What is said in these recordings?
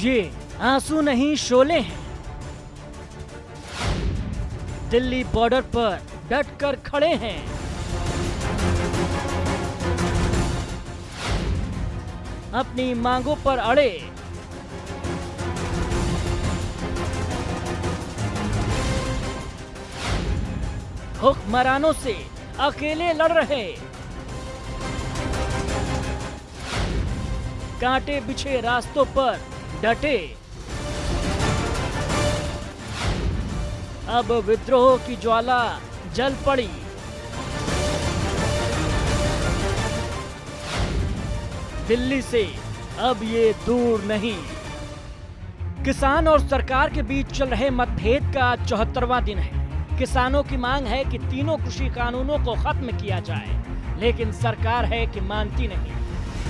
ये आंसू नहीं शोले हैं। दिल्ली बॉर्डर पर डट कर खड़े हैं। अपनी मांगों पर अड़े। हुक्मरानों से अकेले लड़ रहे। कांटे बिछे रास्तों पर डटे। अब विद्रोह की ज्वाला जल पड़ी। दिल्ली से अब ये दूर नहीं। किसान और सरकार के बीच चल रहे मतभेद का 74वां दिन है। किसानों की मांग है कि तीनों कृषि कानूनों को खत्म किया जाए, लेकिन सरकार है कि मानती नहीं।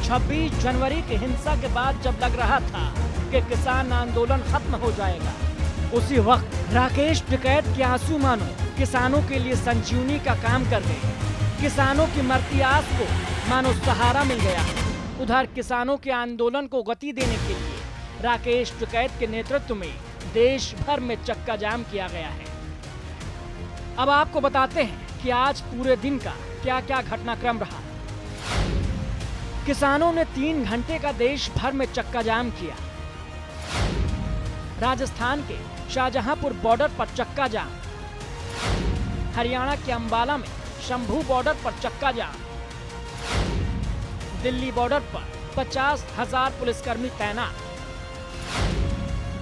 26 जनवरी की हिंसा के बाद जब लग रहा था कि किसान आंदोलन खत्म हो जाएगा, उसी वक्त राकेश टिकैत के आंसू मानो किसानों के लिए संजीवनी का काम कर गए। किसानों की मरती आस को मानो सहारा मिल गया। उधर किसानों के आंदोलन को गति देने के लिए राकेश टिकैत के नेतृत्व में देश भर में चक्का जाम किया गया है। अब आपको बताते हैं कि आज पूरे दिन का क्या क्या घटनाक्रम रहा। किसानों ने 3 घंटे का देश भर में चक्का जाम किया। राजस्थान के शाहजहांपुर बॉर्डर पर चक्का जाम, हरियाणा के अंबाला में शंभू बॉर्डर पर चक्का जाम, दिल्ली बॉर्डर पर 50,000 पुलिसकर्मी तैनात,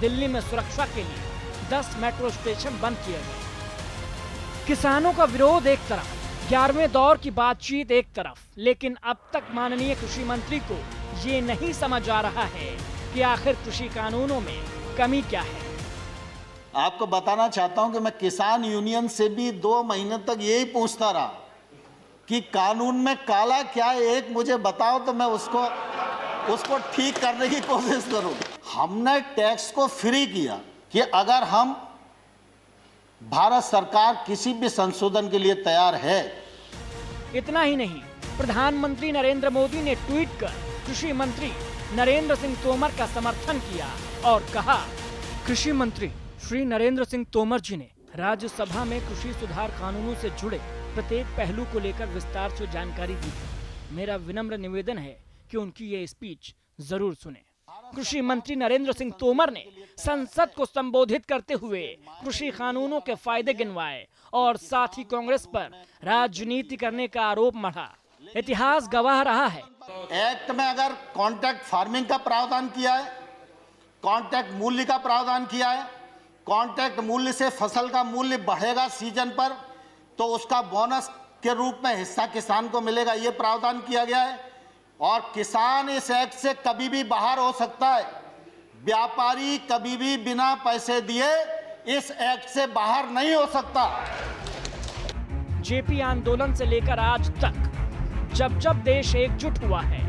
दिल्ली में सुरक्षा के लिए 10 मेट्रो स्टेशन बंद किए गए। किसानों का विरोध एक तरफ, 11वें दौर की बातचीत एक तरफ, लेकिन अब तक माननीय कृषि मंत्री को ये नहीं समझ आ रहा है कि आखिर कृषि कानूनों में कमी क्या है। आपको बताना चाहता हूं कि मैं किसान यूनियन से भी 2 महीने तक यही पूछता रहा कि कानून में काला क्या है, एक मुझे बताओ तो मैं उसको ठीक करने की कोशिश करूं। हमने टैक्स को फ्री किया कि अगर हम भारत सरकार किसी भी संशोधन के लिए तैयार है। इतना ही नहीं, प्रधानमंत्री नरेंद्र मोदी ने ट्वीट कर कृषि मंत्री नरेंद्र सिंह तोमर का समर्थन किया और कहा, कृषि मंत्री श्री नरेंद्र सिंह तोमर जी ने राज्यसभा में कृषि सुधार कानूनों से जुड़े प्रत्येक पहलू को लेकर विस्तार से जानकारी दी है। मेरा विनम्र निवेदन है कि उनकी ये स्पीच जरूर सुने। कृषि मंत्री नरेंद्र सिंह तोमर ने संसद को संबोधित करते हुए कृषि कानूनों के फायदे गिनवाए और साथ ही कांग्रेस पर राजनीति करने का आरोप मढ़ा। इतिहास गवाह रहा है। एक्ट में अगर कॉन्ट्रैक्ट फार्मिंग का प्रावधान किया है, कॉन्ट्रैक्ट मूल्य का प्रावधान किया है, कॉन्ट्रैक्ट मूल्य से फसल का मूल्य बढ़ेगा सीजन पर तो उसका बोनस के रूप में हिस्सा किसान को मिलेगा, ये प्रावधान किया गया है। और किसान इस एक्ट से कभी भी बाहर हो सकता है। व्यापारी कभी भी बिना पैसे दिए इस एक्ट से बाहर नहीं हो सकता। जेपी आंदोलन से लेकर आज तक जब जब देश एकजुट हुआ है,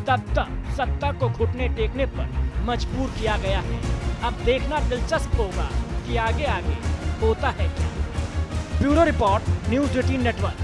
तब तब सत्ता को घुटने टेकने पर मजबूर किया गया है। अब देखना दिलचस्प होगा कि आगे आगे होता है क्या। Bureau report, news 18 network.